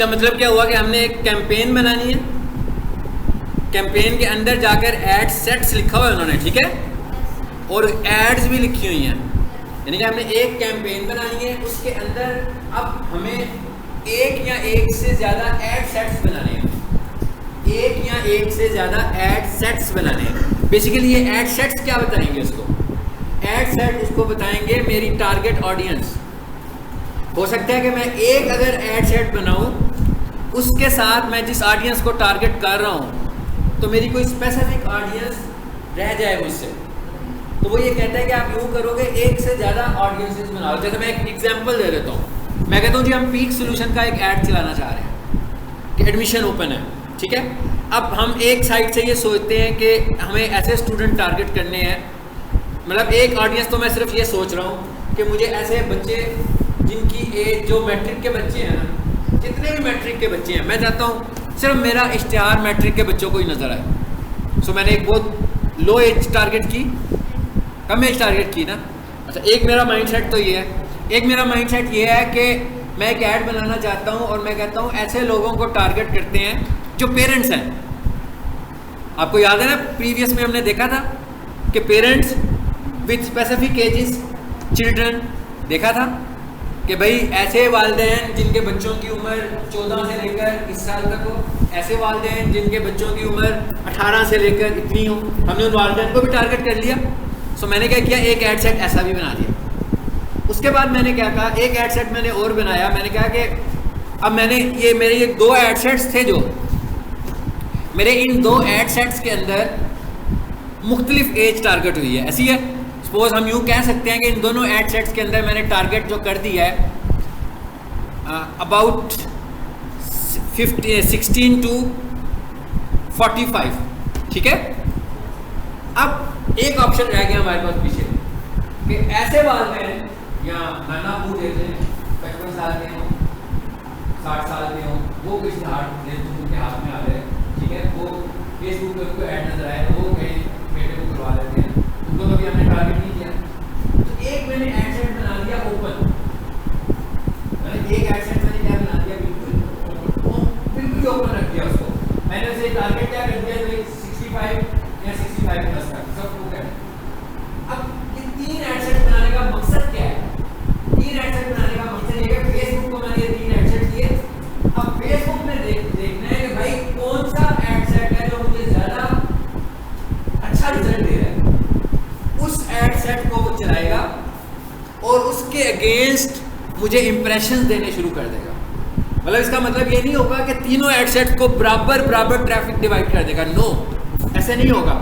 इसका मतलब क्या हुआ कि हमने एक कैंपेन बनानी है, कैंपेन के अंदर जाकर एड सेट्स लिखा हुआ है उन्होंने, ठीक है, और एड्स भी लिखी हुई हैं, यानी कि हमने एक कैंपेन बनानी है, उसके अंदर अब हमें एक या एक से ज़्यादा एड सेट्स बनाने हैं, एक या एक से ज़्यादा एड सेट्स बनाने हैं। बेसिकली ये एड सेट्स क्या बताएंगे उसको, एड सेट उसको बताएंगे मेरी टारगेट ऑडियंस। हो सकता है कि मैं एक अगर एड सेट बनाऊं, उसके साथ मैं जिस ऑडियंस को टारगेट कर रहा हूं तो मेरी कोई स्पेसिफिक ऑडियंस रह जाए मुझसे, तो वो ये कहता है कि आप यूँ करोगे एक से ज़्यादा ऑडियंसेस बनाओ। जैसे मैं एक एग्जांपल दे देता हूँ, मैं कहता हूँ जी हम पीक सोल्यूशन का एक ऐड चलाना चाह रहे हैं कि एडमिशन ओपन है, ठीक है। अब हम एक साइड से ये सोचते हैं कि हमें ऐसे स्टूडेंट टारगेट करने हैं, मतलब एक ऑडियंस तो मैं सिर्फ ये सोच रहा हूँ कि मुझे ऐसे बच्चे जिनकी एज जो मैट्रिक के बच्चे हैं ना, जितने भी मैट्रिक के बच्चे हैं, मैं चाहता हूँ सिर्फ मेरा इश्तिहार मैट्रिक के बच्चों को ही नज़र आए। सो मैंने एक बहुत लो एज टारगेट की, कम एज टारगेट की ना। अच्छा, एक मेरा माइंडसेट तो ये है, एक मेरा माइंडसेट ये है कि मैं एक ऐड बनाना चाहता हूँ और मैं कहता हूँ ऐसे लोगों को टारगेट करते हैं जो पेरेंट्स हैं। आपको याद है ना, प्रीवियस में हमने देखा था कि parents with specific ages children, देखा था कि भाई ऐसे वालिदैन जिनके बच्चों की उम्र 14 से लेकर इस साल तक हो, ऐसे वालिदैन जिनके बच्चों की उम्र 18 से लेकर इतनी हो, हमने उन वालिदैन को भी टारगेट कर लिया। सो मैंने क्या किया, एक एड सेट ऐसा भी बना दिया। उसके बाद मैंने क्या कहा, एक एड सेट मैंने और बनाया, मैंने कहा कि अब मैंने ये मेरे ये दो एड सेट्स थे, जो मेरे इन दो एड सेट्स के अंदर मुख्तलिफ एज टारगेट हुई है। ऐसी है, सपोज हम यूँ कह सकते हैं कि इन दोनों एड सेट्स के अंदर मैंने टारगेट जो कर दिया है अबाउट 16 to 45, ठीक है। अब एक ऑप्शन रह गया हमारे पास पीछे कि ऐसे वालिदैन या गाना पूछ देते हैं 55 साल के हों, 60 साल के हों, वो कुछ उनके हाथ में आ रहे हैं, ठीक है, वो फेसबुक पे उनको ऐड नजर आए तो वो कहीं बेटे को करवा देते हैं, उनको कभी हमने टारगेट नहीं किया। तो एक मैंने ऐड सेट बना दिया ओपन, एक ऐड सेट मैंने क्या बना दिया, बिल्कुल ओपन रख दिया उसको। मैंने उसे टारगेट क्या कर दिया, 65 या 65 प्लस तक सबको कर। अब ये तीन ऐड सेट बनाने का मकसद क्या है, तीन ऐड सेट बनाने का मकसद ये है कि फेसबुक को मैंने ये तीन ऐड सेट दिए। अब फेसबुक में देखना है कि भाई कौन सा ऐड सेट है जो मुझे ज्यादा अच्छा रिजल्ट दे रहा है, उस ऐड सेट को वो चलाएगा और उसके अगेंस्ट मुझे इंप्रेशंस देने शुरू कर देगा। मतलब इसका मतलब ये नहीं होगा कि तीनों ऐड सेट्स को बराबर बराबर ट्रैफिक डिवाइड कर देगा, नो, ऐसे नहीं होगा।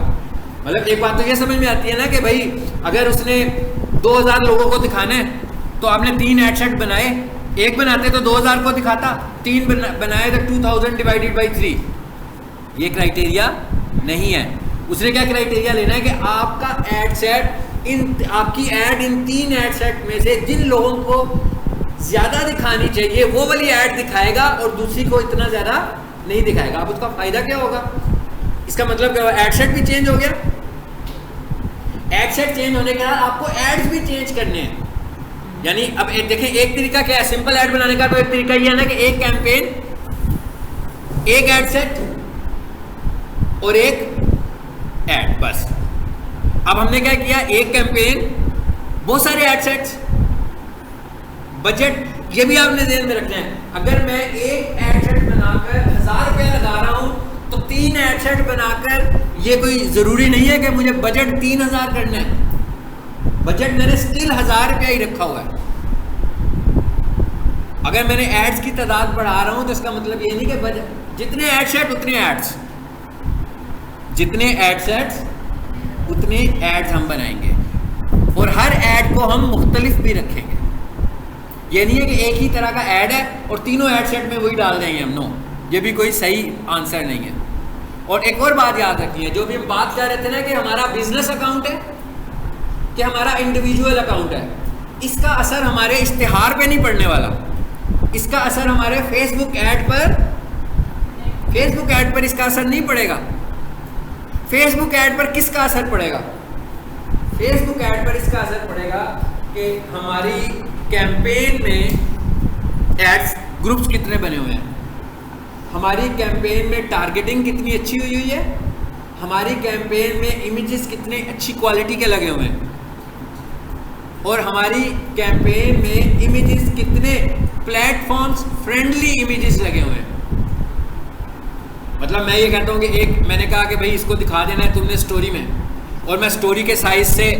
मतलब एक बात तो ये समझ में आती है ना कि भाई अगर उसने 2000 लोगों को दिखाना है तो आपने तीन ऐड सेट बनाए, एक बनाते तो 2000 को दिखाता, तीन बनाए तो 2000 डिवाइडेड बाई 3। ये क्राइटेरिया नहीं है। उसने क्या क्राइटेरिया लेना है कि आपका ऐड सेट आपकी ऐड इन तीन ऐड सेट में से जिन लोगों को ज़्यादा दिखानी चाहिए वो वाली ऐड दिखाएगा और दूसरी को इतना ज़्यादा नहीं दिखाएगा। अब उसका फ़ायदा क्या होगा, इसका मतलब क्या, ऐड सेट भी चेंज हो गया। ऐड सेट चेंज होने के बाद आपको एड्स भी चेंज करने हैं। यानी अब देखें, एक तरीका क्या है सिंपल ऐड बनाने का, तो एक तरीका ये है ना कि एक कैंपेन, एक ऐड सेट और एक ऐड, बस। अब हमने क्या किया, एक कैंपेन, बहुत सारे ऐड सेट्स, बजट ये भी आपने ध्यान में रखना है। अगर मैं एक ऐड सेट बनाकर 1000 रुपया लगा रहा हूं तो तीन ऐड सेट बनाकर ये कोई जरूरी नहीं है कि मुझे बजट 3000 करना है। बजट मैंने स्टिल 1000 रुपया ही रखा हुआ है। अगर मैंने एड्स की तादाद बढ़ा रहा हूं तो इसका मतलब ये नहीं कि बजट जितने ऐड सेट उतने एड्स, जितने ऐड सेट्स उतने एड्स हम बनाएंगे और हर ऐड को हम मुख्तलिफ भी रखेंगे। ये नहीं है कि एक ही तरह का ऐड है और तीनों ऐड सेट में वही डाल देंगे हम, नो, ये भी कोई सही आंसर नहीं है। और एक और बात याद रखनी है, जो भी हम बात कर रहे थे ना कि हमारा बिजनेस अकाउंट है कि हमारा इंडिविजुअल अकाउंट है, इसका असर हमारे इश्तिहार पे नहीं पड़ने वाला, इसका असर हमारे फेसबुक ऐड पर इसका असर नहीं पड़ेगा। फेसबुक ऐड पर किसका असर पड़ेगा, फेसबुक ऐड पर इसका असर पड़ेगा कि हमारी कैंपेन में एड्स ग्रुप्स कितने बने हुए हैं। हमारी कैंपेन में टारगेटिंग कितनी अच्छी हुई है, हमारी कैंपेन में इमेजेस कितने अच्छी क्वालिटी के लगे हुए हैं, और हमारी कैंपेन में इमेजेस कितने प्लेटफॉर्म्स फ्रेंडली इमेजेस लगे हुए हैं। मतलब मैं ये कहता हूँ कि एक मैंने कहा कि भाई इसको दिखा देना है तुमने स्टोरी में, और मैं स्टोरी के साइज से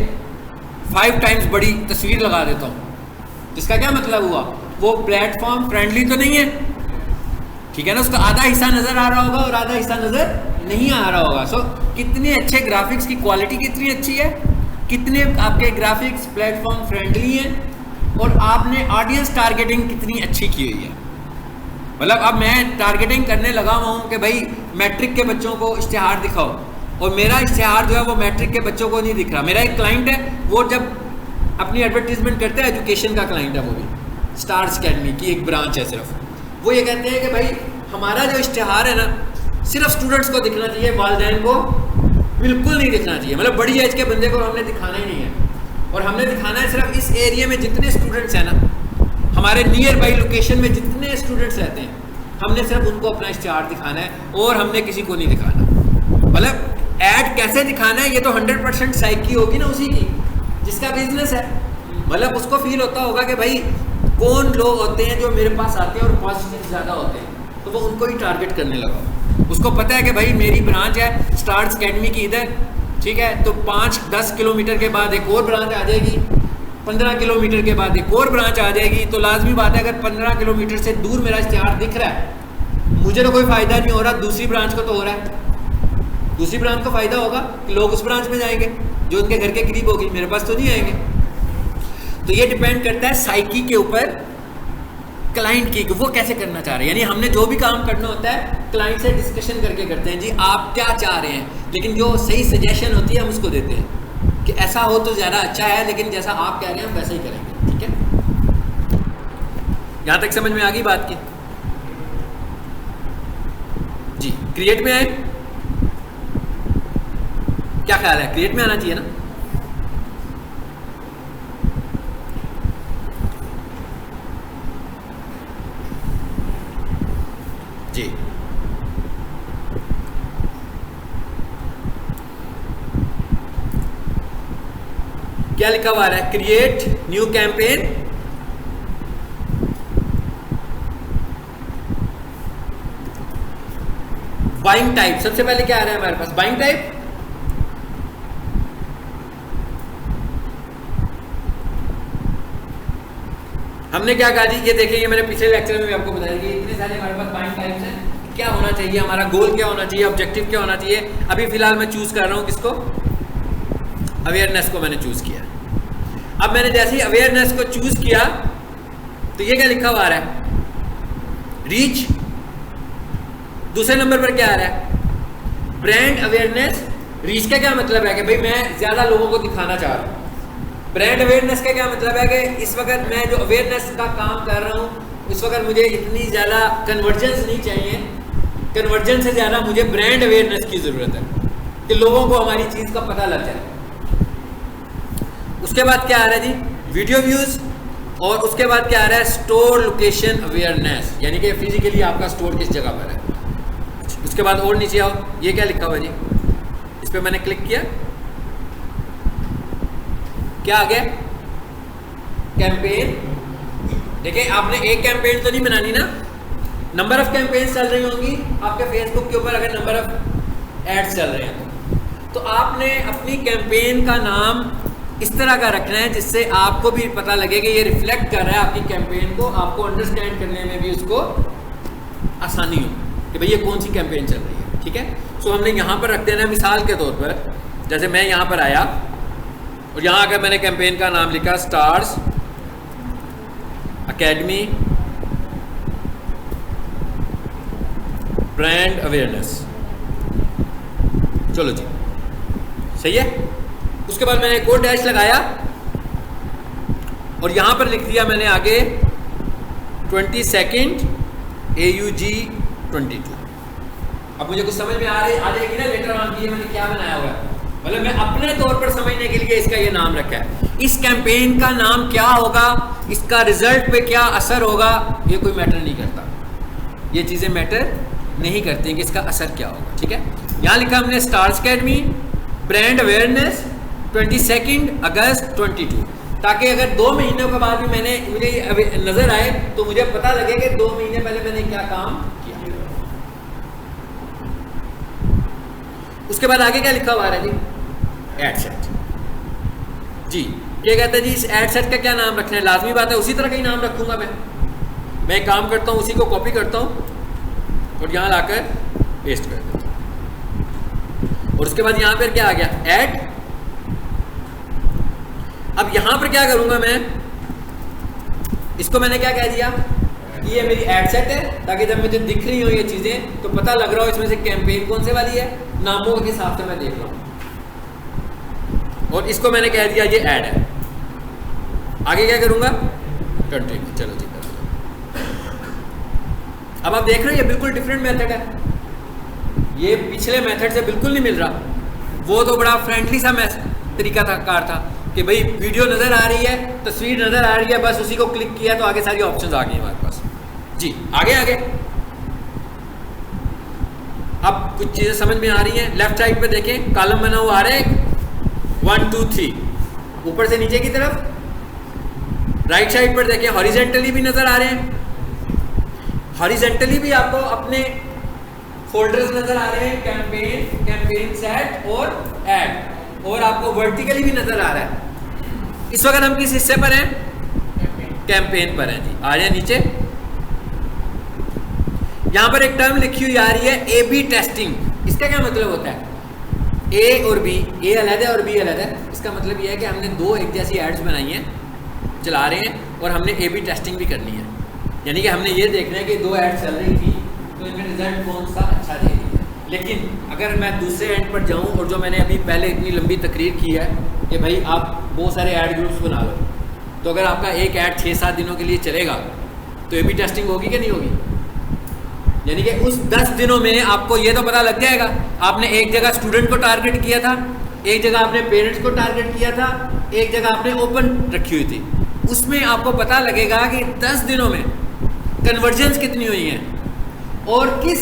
5 टाइम्स बड़ी तस्वीर लगा देता हूँ, जिसका क्या मतलब हुआ, वो प्लेटफॉर्म फ्रेंडली तो नहीं है, ठीक है ना, उसका आधा हिस्सा नज़र आ रहा होगा और आधा हिस्सा नज़र नहीं आ रहा होगा। सो कितने अच्छे ग्राफिक्स की क्वालिटी कितनी अच्छी है, कितने आपके ग्राफिक्स प्लेटफॉर्म फ्रेंडली हैं, और आपने ऑडियंस टारगेटिंग कितनी अच्छी की हुई है। मतलब अब मैं टारगेटिंग करने लगा हुआ हूँ कि भाई मैट्रिक के बच्चों को इश्तिहार दिखाओ, और मेरा इश्तिहार जो है वो मैट्रिक के बच्चों को नहीं दिख रहा। मेरा एक क्लाइंट है, वो जब अपनी एडवर्टीजमेंट करता है, एजुकेशन का क्लाइंट है, वो भी स्टार्स अकेडमी की एक ब्रांच है सिर्फ, वो ये कहते हैं कि भाई हमारा जो इश्तिहार है ना सिर्फ स्टूडेंट्स को दिखना चाहिए, वालिदैन को बिल्कुल नहीं दिखना चाहिए। मतलब बड़ी एज के बंदे को हमने दिखाना ही नहीं है, और हमने दिखाना है सिर्फ इस एरिया में जितने स्टूडेंट्स हैं ना, हमारे नियर बाई लोकेशन में जितने स्टूडेंट्स रहते हैं, हमने सिर्फ उनको अपना इश्तिहार दिखाना है, और हमने किसी को नहीं दिखाना। मतलब ऐड कैसे दिखाना है, ये तो 100% साइकी होगी ना उसी की जिसका बिजनेस है। मतलब उसको फील होता होगा कि भाई कौन लोग होते हैं जो मेरे पास आते हैं और पॉजिटिव ज़्यादा होते हैं, तो वो उनको ही टारगेट करने लगा। उसको पता है कि भाई मेरी ब्रांच है स्टार्स अकेडमी की इधर, ठीक है, तो 5-10 किलोमीटर के बाद एक और ब्रांच आ जाएगी, 15 किलोमीटर के बाद एक और ब्रांच आ जाएगी। तो लाजमी बात है अगर 15 किलोमीटर से दूर मेरा इश्तिहार दिख रहा है, मुझे तो कोई फ़ायदा नहीं हो रहा, दूसरी ब्रांच को तो हो रहा है। दूसरी ब्रांच को फ़ायदा होगा कि लोग उस ब्रांच में जाएंगे जो उनके घर के करीब होगी, मेरे पास तो नहीं आएंगे। तो ये डिपेंड करता है साइकी के ऊपर, क्लाइंट की, कि वो कैसे करना चाह रहे हैं। यानी हमने जो भी काम करना होता है क्लाइंट से डिस्कशन करके करते हैं, जी आप क्या चाह रहे हैं, लेकिन जो सही सजेशन होती है हम उसको देते हैं कि ऐसा हो तो ज़्यादा अच्छा है, लेकिन जैसा आप कह रहे हैं हम वैसा ही करेंगे। ठीक है, यहाँ तक समझ में आ गई बात की? जी, क्रिएट में आए, क्या ख्याल है, क्रिएट में आना चाहिए ना? जी, क्या लिखा हुआ है, create new campaign, buying type. सबसे पहले क्या आ रहा है हमारे पास, बाइंग टाइप। हमने क्या कहा जी, ये देखिए, ये मैंने पिछले लेक्चर में भी आपको बताया कि इतने सारे हमारे पास बाइंग टाइप्स हैं। क्या होना चाहिए, हमारा गोल क्या होना चाहिए, ऑब्जेक्टिव क्या होना चाहिए। अभी फिलहाल मैं चूज कर रहा हूँ किसको, अवेयरनेस को मैंने चूज किया। अब मैंने जैसे ही अवेयरनेस को चूज किया तो ये क्या लिखा हुआ आ रहा है, रीच। दूसरे नंबर पर क्या आ रहा है, ब्रांड अवेयरनेस। रीच का क्या मतलब है कि भाई मैं ज्यादा लोगों को दिखाना चाह रहा हूँ। ब्रांड अवेयरनेस का क्या मतलब है कि इस वक्त मैं जो अवेयरनेस का काम कर रहा हूँ इस वक्त मुझे इतनी ज़्यादा कन्वर्जेंस नहीं चाहिए, कन्वर्जेंस से ज़्यादा मुझे ब्रांड अवेयरनेस की ज़रूरत है कि लोगों को हमारी चीज़ का पता लग जाए। उसके बाद क्या आ रहा है जी, वीडियो व्यूज़। और उसके बाद क्या आ रहा है, स्टोर लोकेशन अवेयरनेस, यानी कि फिजिकली आपका स्टोर किस जगह पर है। उसके बाद और नीचे आओ, ये क्या लिखा हुआ जी, इस पर मैंने क्लिक किया, क्या आ गया, कैंपेन। देखिए आपने एक कैंपेन तो नहीं बनानी ना, नंबर ऑफ कैंपेन चल रही होंगी आपके फेसबुक के ऊपर, अगर नंबर ऑफ एड्स चल रहे हैं तो आपने अपनी कैंपेन का नाम इस तरह का रखना है जिससे आपको भी पता लगे कि ये रिफ्लेक्ट कर रहा है आपकी कैंपेन को, आपको अंडरस्टैंड करने में भी उसको आसानी हो कि भाई ये कौन सी कैंपेन चल रही है। ठीक है, सो हमने यहाँ पर रख देना है मिसाल के तौर पर, जैसे मैं यहाँ पर आया और यहाँ अगर मैंने कैंपेन का नाम लिखा स्टार्स अकेडमी ब्रांड अवेयरनेस, चलो जी सही है। उसके बाद मैंने एक और डैश लगाया और यहां पर लिख दिया मैंने आगे 22 AUG 22। अब मुझे कुछ समझ में आ जाएगी ना लेटर ऑन की मैंने क्या बनाया हुआ है, मतलब मैं अपने तौर पर समझने के लिए इसका ये नाम रखा है। इस कैंपेन का नाम क्या होगा, इसका रिजल्ट पे क्या असर होगा, ये कोई मैटर नहीं करता, ये चीज़ें मैटर नहीं करते हैं कि इसका असर क्या होगा। ठीक है, यहाँ लिखा हमने स्टार्स अकेडमी ब्रांड अवेयरनेस 22 अगस्त 22, ताकि अगर 2 महीनों के बाद भी मुझे नज़र आए तो मुझे पता लगे कि 2 महीने पहले मैंने क्या काम किया। उसके बाद आगे क्या लिखा हुआ है जी, एड सेट। जी ये कहते हैं जी इस एड सेट का क्या नाम रखना है, लाजमी बात है उसी तरह का ही नाम रखूंगा मैं एक काम करता हूँ, उसी को कॉपी करता हूँ और यहाँ लाकर पेस्ट कर देता हूँ। और उसके बाद यहाँ पर क्या आ गया, ऐड। अब यहाँ पर क्या करूँगा मैं, इसको मैंने क्या कह दिया कि ये मेरी एड सेट है, ताकि जब मुझे दिख रही हो ये चीज़ें तो पता लग रहा हो इसमें से कैंपेन कौन से वाली है, नामों के हिसाब से मैं देख रहा हूँ। और इसको मैंने कह दिया ये ऐड है। आगे क्या करूँगा, कंटिन्यू। चलो जी, अब आप देख रहे हो ये बिल्कुल डिफरेंट मेथड है, ये पिछले मेथड से बिल्कुल नहीं मिल रहा। वो तो बड़ा फ्रेंडली सा तरीका था, कार था कि भाई वीडियो नज़र आ रही है, तस्वीर नज़र आ रही है, बस उसी को क्लिक किया तो आगे सारी ऑप्शंस आ गई हमारे पास। जी आगे अब कुछ चीज़ें समझ में आ रही हैं। लेफ्ट साइड पे देखें, कॉलम बना हुआ आ रहा है 1 2 3 ऊपर से नीचे की तरफ। राइट साइड पर देखें हॉरिजेंटली भी नज़र आ रहे हैं, हॉरिजेंटली भी आपको अपने फोल्डर्स नज़र आ रहे हैं, कैंपेन सेट और ऐड, और आपको वर्टिकली भी नज़र आ रहा है। इस वक्त हम किस हिस्से पर हैं, कैंपेन पर हैं जी। आ जाए नीचे, यहां पर एक टर्म लिखी हुई आ रही है ए बी टेस्टिंग। इसका क्या मतलब होता है, ए और बी, ए अलग है और बी अलग है। इसका मतलब यह है कि हमने 2 एक जैसी एड्स बनाई हैं, चला रहे हैं, और हमने ए बी टेस्टिंग भी करनी है। यानी कि हमने ये देखना है कि 2 एड्स चल रही थी तो इनमें रिजल्ट कौन सा अच्छा दे रही है। लेकिन अगर मैं दूसरे एंड पर जाऊं और जो मैंने अभी पहले इतनी लंबी तकरीर की है कि भाई आप बहुत सारे ऐड ग्रुप्स बना लो, तो अगर आपका एक ऐड 6-7 दिनों के लिए चलेगा तो ए बी टेस्टिंग होगी कि नहीं होगी। यानी कि उस 10 दिनों में आपको ये तो पता लग जाएगा, आपने एक जगह स्टूडेंट को टारगेट किया था, एक जगह आपने पेरेंट्स को टारगेट किया था, एक जगह आपने ओपन रखी हुई थी। उसमें आपको पता लगेगा कि 10 दिनों में कन्वर्जेंस कितनी हुई हैं और किस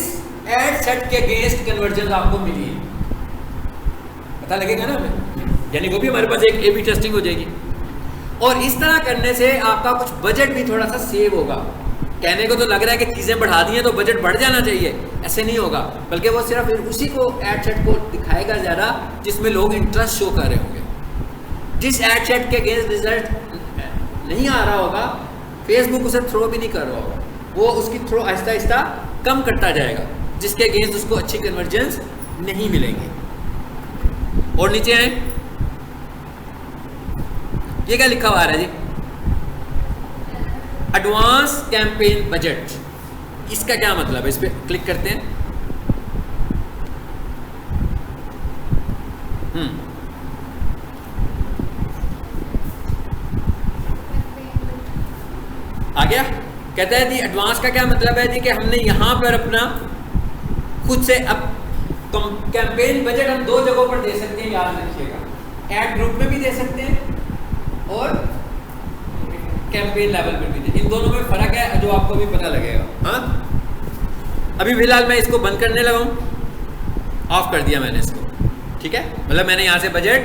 एड सेट के अगेंस्ट कन्वर्जेंस आपको मिली है, पता लगेगा ना हमें। यानी वो भी हमारे पास एक ए बी टेस्टिंग हो जाएगी। और इस तरह करने से आपका कुछ बजट भी थोड़ा सा सेव होगा। कहने को तो लग रहा है कि चीज़ें बढ़ा दी हैं तो बजट बढ़ जाना चाहिए, ऐसे नहीं होगा, बल्कि वो सिर्फ उसी को एड सेट को दिखाएगा ज़्यादा जिसमें लोग इंटरेस्ट शो कर रहे होंगे। जिस एड सेट के अगेंस्ट रिजल्ट नहीं आ रहा होगा, फेसबुक उसे थ्रो भी नहीं कर रहा होगा, वो उसकी थ्रो आहिस्ता आहिस्ता कम करता जाएगा, जिसके अगेंस्ट उसको अच्छी कन्वर्जेंस नहीं मिलेंगे। और नीचे आए, ये क्या लिखा हुआ है जी, एडवांस कैंपेन बजट। इसका क्या मतलब है, इस पर क्लिक करते हैं। आ गया। कहता है जी एडवांस का क्या मतलब है जी कि हमने यहां पर अपना खुद से अब कैंपेन बजट हम 2 जगहों पर दे सकते हैं, याद रखिएगा। ऐड ग्रुप में भी दे सकते हैं और कैंपेन लेवल पर भी दे। इन दोनों में फ़र्क है जो आपको भी पता लगेगा। हाँ, अभी फिलहाल मैं इसको बंद करने लगा हूँ, ऑफ कर दिया मैंने इसको। ठीक है, मतलब मैंने यहाँ से बजट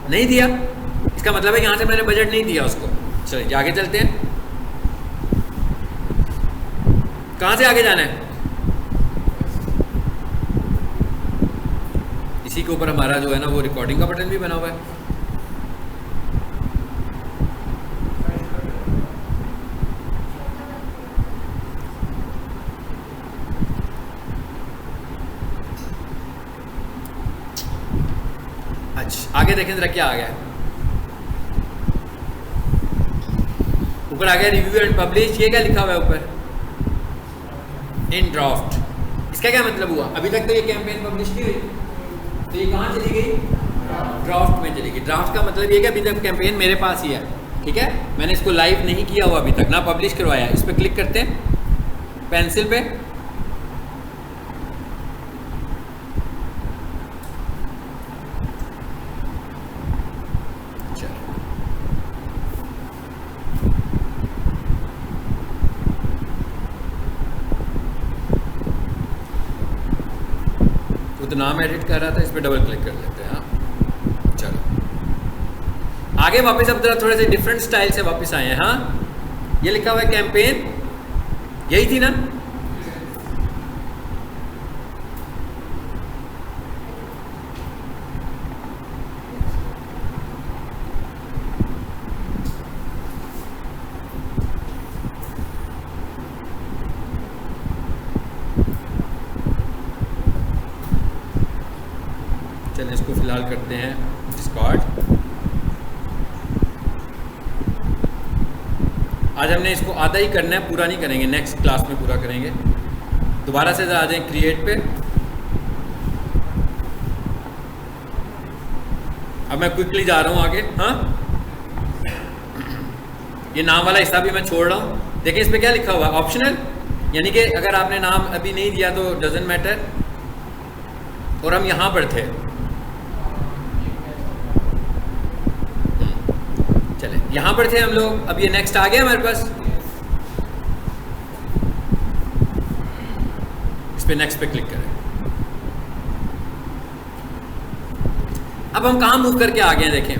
नहीं दिया, इसका मतलब है यहाँ से मैंने बजट नहीं दिया उसको। चलिए आगे चलते हैं। कहाँ से आगे जाना है, इसी के ऊपर हमारा जो है ना वो रिकॉर्डिंग का बटन भी बना हुआ है। अच्छा आगे देखें जरा क्या आ गया है। ऊपर आ गया रिव्यू एंड पब्लिश। ये क्या लिखा हुआ है ऊपर, इन ड्राफ्ट। इसका क्या मतलब हुआ, अभी तक तो ये कैंपेन पब्लिश नहीं हुई, तो ये कहाँ चली गई, ड्राफ्ट में चली गई। ड्राफ्ट का मतलब ये कि अभी तक कैंपेन मेरे पास ही है। ठीक है, मैंने इसको लाइव नहीं किया हुआ अभी तक, ना पब्लिश करवाया। इस पर क्लिक करते हैं, पेंसिल पे, तो नाम एडिट कर रहा था, इस पर डबल क्लिक कर लेते हैं। हाँ चलो आगे वापस, अब जरा थोड़े से डिफरेंट स्टाइल से वापस आए हैं। हाँ ये लिखा हुआ है कैंपेन, यही थी ना? चलिए इसको फिलहाल करते हैं डिस्कार्ड। आज हमने इसको आधा ही करना है, पूरा नहीं करेंगे, नेक्स्ट क्लास में पूरा करेंगे। दोबारा से आ जाएं क्रिएट पे। अब मैं क्विकली जा रहा हूँ आगे। हाँ ये नाम वाला हिस्सा भी मैं छोड़ रहा हूँ। देखिए इस पर क्या लिखा हुआ है, ऑप्शनल, यानी कि अगर आपने नाम अभी नहीं दिया तो डजंट मैटर। और हम यहाँ पर थे, चले यहाँ पर थे हम लोग। अब ये नेक्स्ट आ गया हमारे पास, इस पे नेक्स्ट पे क्लिक करें। अब हम कहाँ मूव करके आ गए हैं देखें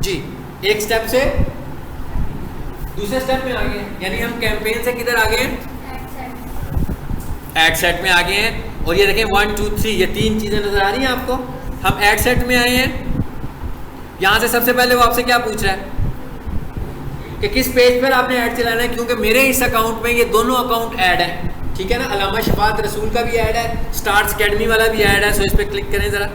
जी, एक स्टेप से दूसरे स्टेप में आ गए, यानी हम कैंपेन से किधर आ गए हैं, एड सेट में आ गए हैं। और ये देखें 1 2 3 ये 3 चीजें नजर आ रही हैं आपको। हम एड सेट में आए हैं। यहां से सबसे पहले वो आपसे क्या पूछ रहा है कि किस पेज पर आपने ऐड चलाना है, क्योंकि मेरे इस अकाउंट में ये दोनों अकाउंट ऐड है, ठीक है ना? अल्लामा शफात रसूल का भी ऐड है, स्टार्स अकेडमी वाला भी ऐड है। सो इस पर क्लिक करें जरा।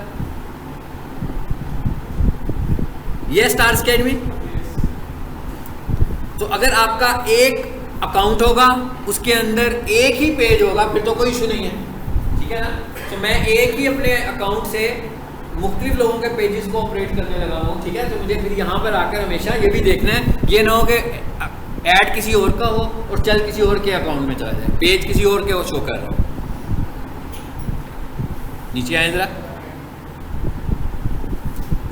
ये स्टार्स अकेडमी। तो अगर आपका एक अकाउंट होगा, उसके अंदर एक ही पेज होगा, फिर तो कोई इशू नहीं है, ठीक है ना? तो मैं एक ही अपने अकाउंट से मुख्तलिफ लोगों के पेजेस को ऑपरेट करने लगा हूँ, ठीक है? तो मुझे फिर यहाँ पर आकर हमेशा ये भी देखना है, ये ना हो कि ऐड किसी और का हो और चल किसी और के अकाउंट में चला जाए, पेज किसी और के वो शो कर रहा हो। नीचे आए जरा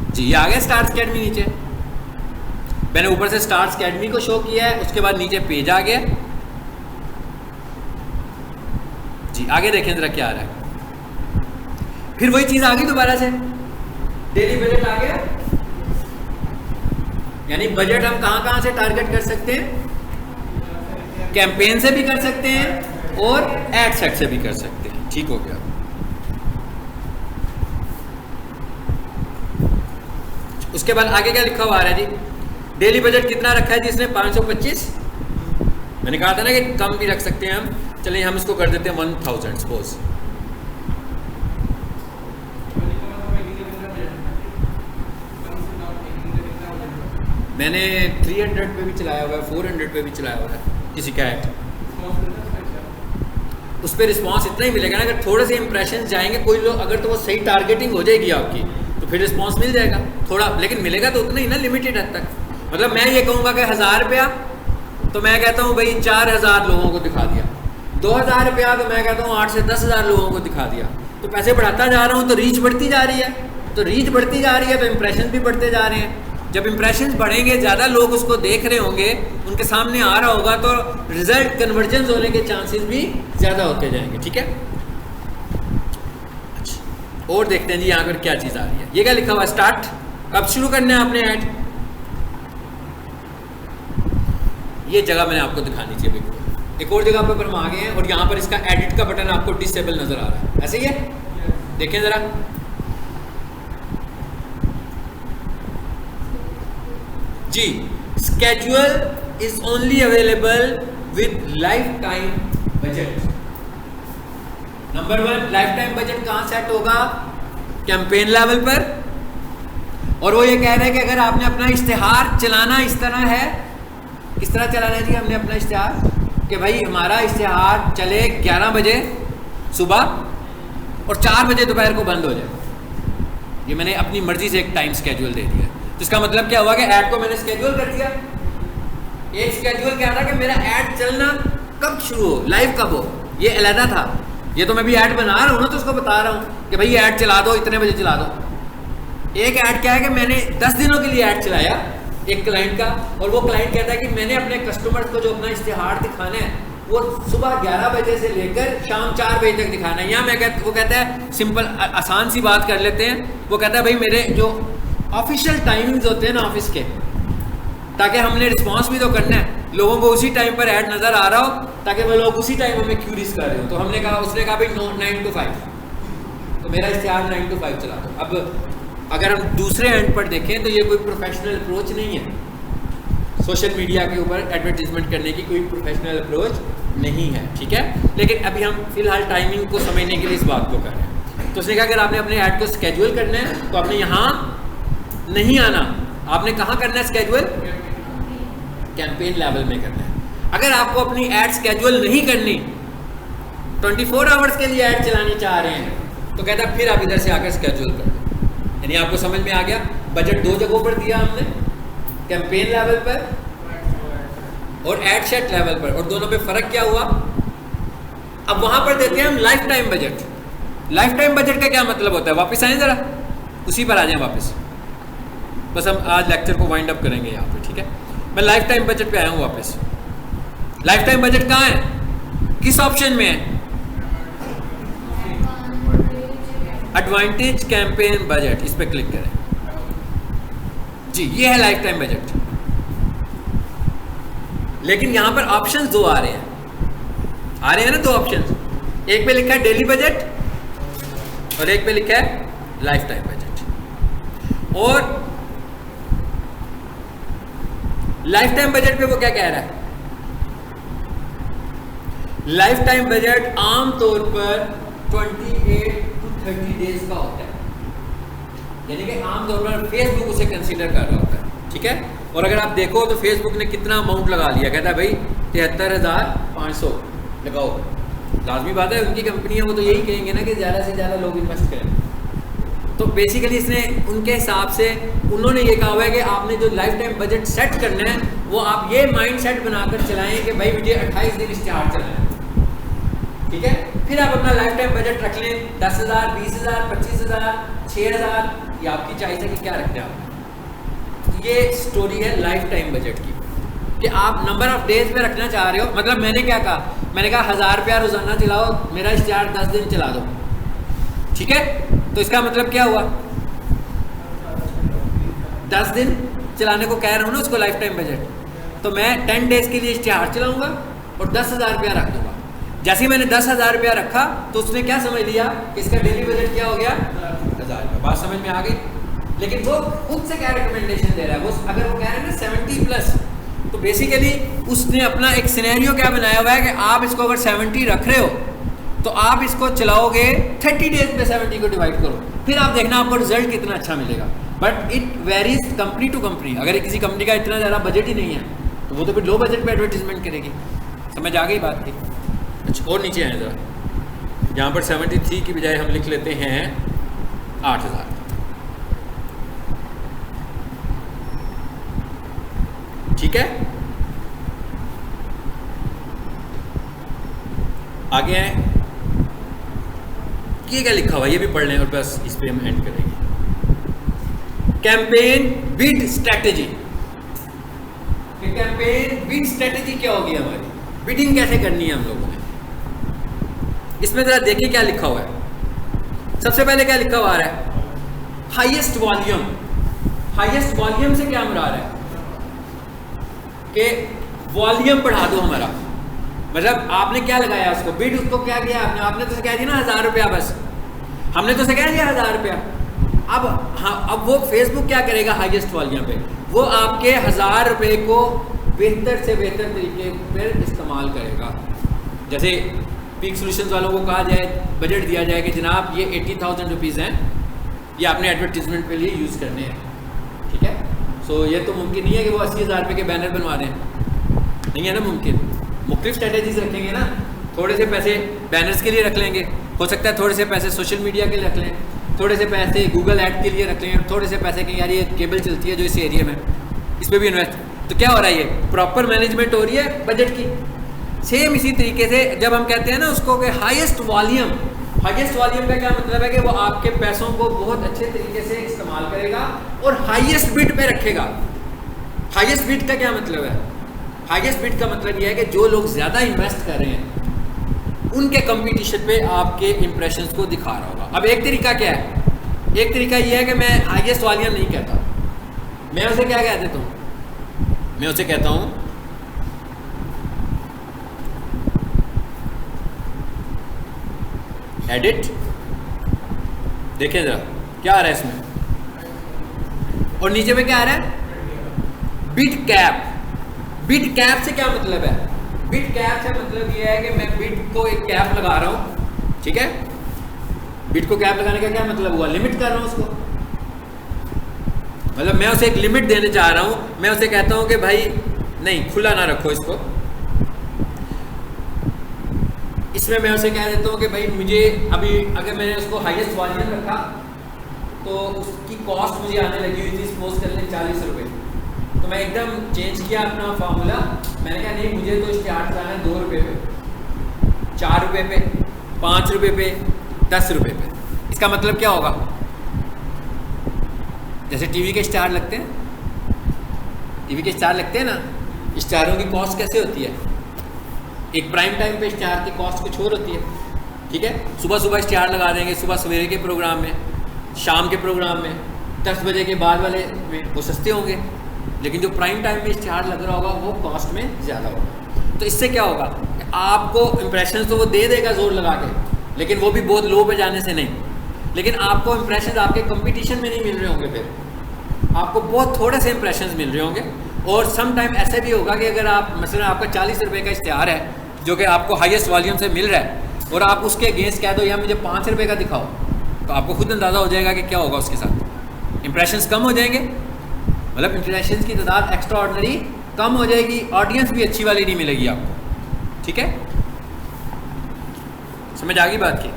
जी, ये आ गया स्टार्स अकेडमी नीचे। मैंने ऊपर से स्टार्स अकेडमी को शो किया है, उसके बाद नीचे पेज आ गया जी। आगे देखें जरा क्या आ रहा है। फिर वही चीज आ गई दोबारा से, डेली बजट आ गया। यानी बजट हम कहां से टारगेट कर सकते हैं, कैंपेन से भी कर सकते हैं और एड सेट से भी कर सकते हैं। ठीक हो गया। उसके बाद आगे क्या लिखा हुआ आ रहा है जी, डेली बजट कितना रखा है जी इसने, 525। मैंने कहा था ना कि कम भी रख सकते हैं हम। चलिए हम इसको कर देते हैं 1000 सपोज। मैंने 300 पे भी चलाया हुआ है, 400 पे भी चलाया हुआ है किसी का ऐड। उस पर रिस्पॉन्स इतना ही मिलेगा ना, अगर थोड़े से इंप्रेशन जाएंगे कोई लोग, अगर तो वो सही टारगेटिंग हो जाएगी आपकी तो फिर रिस्पॉन्स मिल जाएगा थोड़ा, लेकिन मिलेगा तो उतना ही ना, लिमिटेड हद तक। मतलब मैं ये कहूँगा कि 1000 रुपया तो मैं कहता हूँ भाई 4000 लोगों को दिखा दिया, 2000 रुपया तो मैं कहता हूँ 8 से 10,000 लोगों को दिखा दिया। तो पैसे बढ़ाता जा रहा हूँ तो रीच बढ़ती जा रही है, तो रीच बढ़ती जा रही है तो इंप्रेशन भी बढ़ते जा रहे हैं। जब इंप्रेशन बढ़ेंगे, ज़्यादा लोग उसको देख रहे होंगे, उनके सामने आ रहा होगा, तो रिजल्ट कन्वर्जेंस होने के चांसेस भी ज़्यादा होते जाएंगे। ठीक है, अच्छा और देखते हैं जी यहाँ पर क्या चीज़ आ रही है। ये क्या लिखा हुआ, स्टार्ट। अब शुरू करना है आपने ऐड। ये जगह मैंने आपको दिखानी चाहिए बिल्कुल। एक और जगह पर हम आ गए हैं और यहाँ पर इसका एडिट का बटन आपको डिसेबल नजर आ रहा है, ऐसे ही है, देखें जरा। जी, schedule is only available with lifetime budget. Number 1, lifetime budget कहां सेट होगा, कैंपेन लेवल पर। और वो ये कह रहे हैं कि अगर आपने अपना इश्तिहार चलाना इस तरह है, किस तरह चलाना है जी हमने अपना इश्तिहार, कि भाई हमारा इश्तिहार चले 11 बजे सुबह और 4 बजे दोपहर को बंद हो जाए। ये मैंने अपनी मर्जी से एक टाइम स्केड्यूल दे दिया। तो इसका मतलब क्या हुआ कि ऐड को मैंने स्केड्यूल कर दिया। एक स्केड्यूल क्या था कि मेरा ऐड चलना कब शुरू हो, लाइव कब हो, ये अलहदा था। ये तो मैं भी ऐड बना रहा हूँ ना, तो उसको बता रहा हूँ कि भाई ऐड चला दो, इतने बजे चला दो। एक ऐड क्या है कि मैंने 10 दिनों के लिए ऐड चलाया एक क्लाइंट का, और वो क्लाइंट कहता है कि मैंने अपने कस्टमर्स को जो अपना इश्तिहार दिखाना है वो सुबह 11 बजे से लेकर शाम 4 बजे तक दिखाना है। यहाँ वो कहता है सिंपल आसान सी बात कर लेते हैं, वो कहता है भाई मेरे जो ऑफिशियल टाइमिंग्स होते हैं ना ऑफिस के, ताकि हमने रिस्पॉन्स भी तो करना है, लोगों को उसी टाइम पर ऐड नज़र आ रहा हो, ताकि वो लोग उसी टाइम हमें क्यूरीज कर रहे हो। तो हमने कहा, उसने कहा भाई 9 to 5, तो मेरा इश्तिहार 9 to 5 चला दो। अब अगर हम दूसरे एंड पर देखें तो ये कोई प्रोफेशनल अप्रोच नहीं है, सोशल मीडिया के ऊपर एडवर्टीजमेंट करने की कोई प्रोफेशनल अप्रोच नहीं है, ठीक है। लेकिन अभी हम फिलहाल टाइमिंग को समझने के लिए इस बात को कर रहे हैं। तो उसने कहा अगर आपने अपने ऐड को स्केड्यूल करना है तो आपने यहाँ नहीं आना, आपने कहाँ करना है स्केड्यूल, कैंपेन लेवल में करना है। अगर आपको अपनी ऐड स्केड्यूल नहीं करनी, 24 आवर्स के लिए ऐड चलानी चाह रहे हैं, तो कहता है फिर आप इधर से आकर स्केड्यूल कर लो। यानी आपको समझ में आ गया, बजट 2 जगहों पर दिया हमने, कैंपेन लेवल पर और एड सेट लेवल पर, और दोनों पे फर्क क्या हुआ। अब वहां पर देते हैं हम life time budget. Life time budget का क्या मतलब होता है, वापस आए जरा, उसी पर आ जाए वापस, बस हम आज लेक्चर को वाइंड अप करेंगे यहाँ पे, ठीक है। मैं लाइफ टाइम बजट पे आया हूँ वापस। लाइफ टाइम बजट कहाँ है, किस ऑप्शन में है, एडवांटेज कैंपेन बजट, इस पे क्लिक करें जी, ये है लाइफ टाइम बजट। लेकिन यहां पर ऑप्शंस 2 आ रहे हैं ना 2 ऑप्शंस, एक पे लिखा है डेली बजट और एक पे लिखा है लाइफ टाइम बजट। और लाइफ टाइम बजट पे वो क्या कह रहा है, लाइफ टाइम बजट आमतौर पर 28 to 30 डेज का होता है, यानी कि आमतौर पर फेसबुक उसे कंसीडर कर रहा होता है, ठीक है। और अगर आप देखो तो फेसबुक ने कितना अमाउंट लगा लिया, कहता है भाई 73,500 लगाओ। लाजमी बात है, उनकी कंपनी है, वो तो यही कहेंगे ना कि ज़्यादा से ज़्यादा लोग इन्वेस्ट करें। तो बेसिकली इसने उनके हिसाब से उन्होंने ये कहा हुआ है कि आपने जो लाइफ टाइम बजट सेट करना है वो आप ये माइंड सेट बनाकर चलाएं कि भाई मुझे 28 दिन इश्तिहार चलाना है, ठीक है। फिर आप अपना लाइफ टाइम बजट रख लें, 10,000, 20,000, 25,000, 6,000, ये आपकी चॉइस है कि क्या रखते हैं आप। ये स्टोरी है लाइफ टाइम बजट की, कि आप नंबर ऑफ डेज पे रखना चाह रहे हो। मतलब मैंने क्या कहा, मैंने कहा 1000 रुपया रोजाना चलाओ, मेरा इश्तिहार 10 दिन चला दो, ठीक है। तो इसका मतलब क्या हुआ, 10 दिन चलाने को कह रहा हूँ ना उसको लाइफ टाइम बजट, तो मैं 10 डेज के लिए इश्तिहार चलाऊंगा और 10,000 रुपया रख दूंगा। जैसे ही मैंने 10,000 रुपया रखा तो उसने क्या समझ लिया कि इसका डेली बजट क्या हो गया, 1000 रुपया। बात समझ में आ गई। लेकिन वो खुद से क्या रिकमेंडेशन दे रहा है, वो अगर वो कह रहे हैं ना 70+, तो बेसिकली उसने अपना एक सिनेरियो क्या बनाया हुआ है कि आप इसको अगर 70 रख रहे हो तो आप इसको चलाओगे 30 डेज पे, 70 को डिवाइड करो, फिर आप देखना आपको रिजल्ट कितना अच्छा मिलेगा। But it varies company to company. अगर किसी कंपनी का इतना ज़्यादा बजट ही नहीं है तो वो तो फिर लो बजट पे एडवर्टीजमेंट करेगी। समझ आ गई बात की। अच्छा, और नीचे आए ज़रा, यहाँ पर 73 की बजाय हम लिख लेते हैं 8,000। ठीक है, आगे आए, ये क्या लिखा हुआ है ये भी पढ़ लें और बस इस पे हम एंड करेंगे। Campaign bid strategy. Campaign bid strategy क्या होगी हमारी, बिडिंग कैसे करनी है हम लोगों ने। इसमें जरा देखिए क्या लिखा हुआ है। सबसे पहले क्या लिखा हुआ आ रहा है, हाईएस्ट वॉल्यूम। हाईएस्ट वॉल्यूम से क्या मुराद है कि वॉल्यूम बढ़ा दो हमारा। मतलब आपने क्या लगाया उसको, बिड उसको क्या किया आपने तो कह दिया ना 1000 रुपया, बस हमने तो कह दिया 1000 रुपया। अब हाँ, अब वो फेसबुक क्या करेगा हाईएस्ट वॉल्यूम पे, वो आपके 1000 रुपये को बेहतर से बेहतर तरीके पर इस्तेमाल करेगा। जैसे पीक सॉल्यूशंस वालों को कहा जाए, बजट दिया जाए कि जनाब ये 80,000 रुपीज़ हैं, ये आपने एडवर्टीजमेंट के लिए यूज़ करने हैं, ठीक है। सो ये तो मुमकिन नहीं है कि वो 80,000 रुपये के बैनर बनवा दें, नहीं है ना मुमकिन। मुख्तलिफ स्ट्रेटेजीज रखेंगे ना, थोड़े से पैसे बैनर्स के लिए रख लेंगे, हो सकता है थोड़े से पैसे सोशल मीडिया के लिए रख लें, थोड़े से पैसे गूगल ऐड के लिए रख लेंगे, थोड़े से पैसे कि यार ये केबल चलती है जो इस एरिया में, इस पर भी इन्वेस्ट। तो क्या हो रहा है, ये प्रॉपर मैनेजमेंट हो रही है बजट की। सेम इसी तरीके से जब हम कहते हैं ना उसको कि हाईएस्ट वॉल्यूम, हाईएस्ट वॉल्यूम का क्या मतलब है कि वो आपके पैसों को बहुत अच्छे तरीके से इस्तेमाल करेगा और हाईएस्ट बिड पे रखेगा। हाईएस्ट बिड का क्या मतलब है, हाईएस्ट बिड का मतलब यह है कि जो लोग ज़्यादा इन्वेस्ट कर रहे हैं उनके कंपटीशन पे आपके इंप्रेशंस को दिखा रहा होगा। अब एक तरीका क्या है, एक तरीका यह है कि मैं हाईएस्ट वालियां नहीं कहता, मैं उसे क्या कह देता हूँ, मैं उसे कहता हूँ एडिट। देखें जरा क्या आ रहा है इसमें, और नीचे में क्या आ रहा है, बिड कैप। बिड कैप से क्या मतलब है, बिड कैप से मतलब यह है कि मैं बिड को एक कैप लगा रहा हूं, ठीक है। बिड को कैप लगाने का क्या मतलब हुआ, लिमिट कर रहा हूं उसको, मतलब मैं उसे एक लिमिट देने जा रहा हूं। मैं उसे कहता हूं कि भाई नहीं, खुला ना रखो इसको। इसमें मैं उसे कह देता हूं कि भाई मुझे अभी अगर मैंने उसको हाईएस्ट वॉल्यूम रखा तो उसकी कॉस्ट मुझे आने लगी हुई थी सपोज कर लें 40 रुपये, तो मैं एकदम चेंज किया अपना फार्मूला। मैंने कहा नहीं, मुझे तो इश्तिहार चलाना है 2 रुपये पे, 4 रुपये पे, 5 रुपये पे, 10 रुपये पे। इसका मतलब क्या होगा, जैसे टीवी के इश्तिहार लगते हैं, टीवी के इश्तिहार लगते हैं ना, इश्तिहारों की कॉस्ट कैसे होती है, एक प्राइम टाइम पे इश्तिहार की कॉस्ट कुछ और होती है, ठीक है। सुबह सुबह इश्तिहार लगा देंगे, सुबह सवेरे के प्रोग्राम में, शाम के प्रोग्राम में, 10 बजे के बाद वाले में वो सस्ते होंगे, लेकिन जो प्राइम टाइम में इश्तिहार लग रहा होगा वो कॉस्ट में ज़्यादा होगा। तो इससे क्या होगा, आपको इंप्रेशन तो वो दे देगा जोर लगा के, लेकिन वो भी बहुत लो पे जाने से नहीं, लेकिन आपको इंप्रेशन आपके कंपटीशन में नहीं मिल रहे होंगे, फिर आपको बहुत थोड़े से इंप्रेशन मिल रहे होंगे। और सम टाइम ऐसे भी होगा कि अगर आप मसलन आपका 40 रुपये का इश्तिहार है जो कि आपको हाईएस्ट वॉल्यूम से मिल रहा है और आप उसके अगेंस्ट कह दो यार मुझे 5 रुपये का दिखाओ, तो आपको खुद अंदाज़ा हो जाएगा कि क्या होगा उसके साथ, इंप्रेशंस कम हो जाएंगे, मतलब इंप्रेशंस की तादाद एक्स्ट्रा ऑर्डिनरी कम हो जाएगी, ऑडियंस भी अच्छी वाली नहीं मिलेगी आपको, ठीक है। समझ आ गई बात की।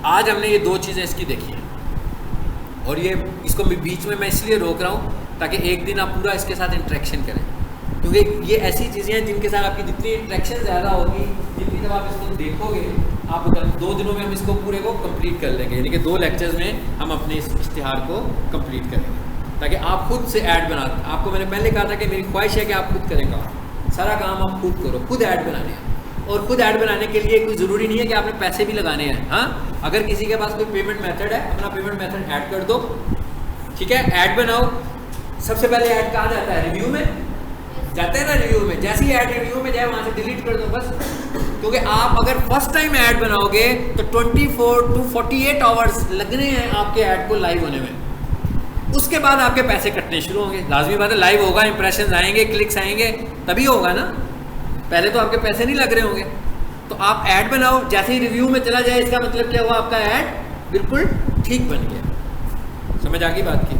आज हमने ये 2 चीज़ें इसकी देखी हैं, और ये इसको बीच में मैं इसलिए रोक रहा हूँ ताकि एक दिन आप पूरा इसके साथ इंटरेक्शन करें, क्योंकि ये ऐसी चीज़ें हैं जिनके साथ आपकी जितनी इंटरेक्शन ज़्यादा होगी, जितनी जब आप इसको देखोगे, आप 2 दिनों में हम इसको पूरे को कंप्लीट कर लेंगे, यानी कि 2 लेक्चर्स में हम अपने इस इश्तिहार को कंप्लीट करेंगे, ताकि आप खुद से ऐड बना। आपको मैंने पहले कहा था कि मेरी ख्वाहिश है कि आप खुद करेंगे, सारा काम आप खुद करो, खुद ऐड बनाने हैं। और खुद ऐड बनाने के लिए कोई ज़रूरी नहीं है कि आपने पैसे भी लगाने हैं। हाँ, अगर किसी के पास कोई पेमेंट मेथड है, अपना पेमेंट मेथड ऐड कर दो, ठीक है। ऐड बनाओ, सबसे पहले ऐड कहाँ जाता है, रिव्यू में जाता है ना, रिव्यू में। जैसे ही ऐड रिव्यू में जाए वहाँ से डिलीट कर दो बस, क्योंकि आप अगर फर्स्ट टाइम ऐड बनाओगे तो 24 to 48 आवर्स लगने हैं आपके ऐड को लाइव होने में, उसके बाद आपके पैसे कटने शुरू होंगे। लाजमी बात है, लाइव होगा, इंप्रेशन आएंगे, क्लिक्स आएंगे, तभी होगा ना, पहले तो आपके पैसे नहीं लग रहे होंगे। तो आप ऐड बनाओ, जैसे ही रिव्यू में चला जाए इसका मतलब क्या हुआ, आपका ऐड बिल्कुल ठीक बन गया। समझ आ गई बात की।